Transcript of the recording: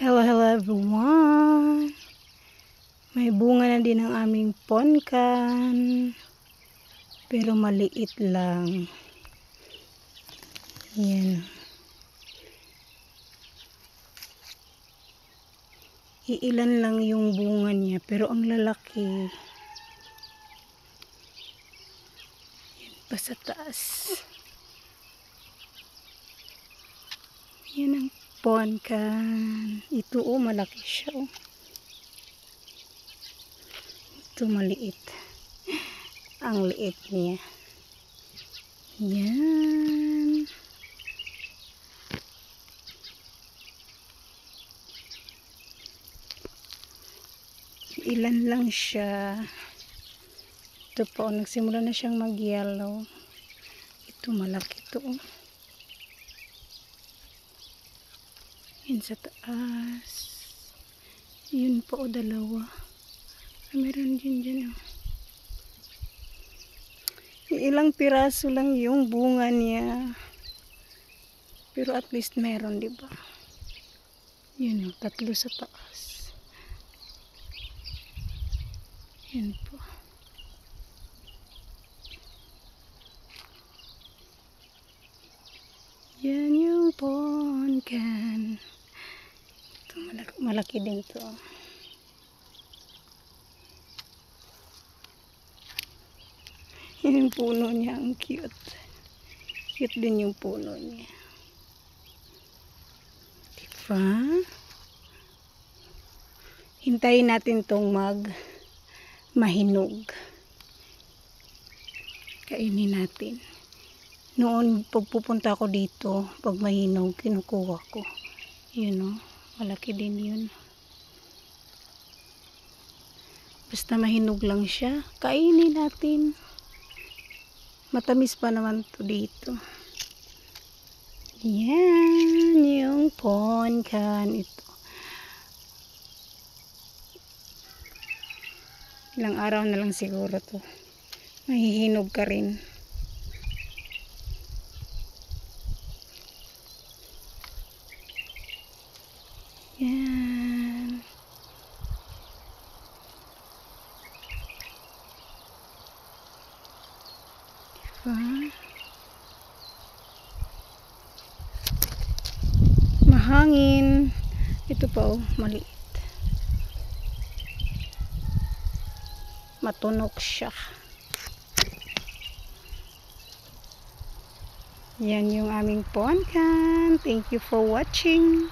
Hello everyone! May bunga na din ang aming ponkan. Pero maliit lang. Yan. Iilan lang yung bunga niya pero ang lalaki. Yan pa sa taas. Yan ang ponkan. Ito malaki siya Ito maliit. Ang liit niya. Yan. Ilan lang siya. Ito po, nagsimula na siyang mag-yellow. Ito malaki ito. Yan sa taas. Yun po, dalawa. Meron din dyan. Ilang piraso lang yung bunga niya. Pero at least meron, diba? Yun, tatlo sa taas. Yan po. Yan yung ponkan. Ito, malaki din to. Yung puno niya, ang cute. Cute din yung puno niya. Diba? Hintayin natin tong mahinog. Kainin natin. Noon, pagpupunta ko dito, pag mahinog, kinukuha ko. Yun o, malaki din yun. Basta mahinog lang siya, kainin natin. Matamis pa naman to dito. Yan, yung ponkan ito. Ilang araw na lang siguro to. Mahihinog ka rin. Yan. Mahangin. Ito pa maliit. Matunok siya. Yan yung aming ponkan. Thank you for watching.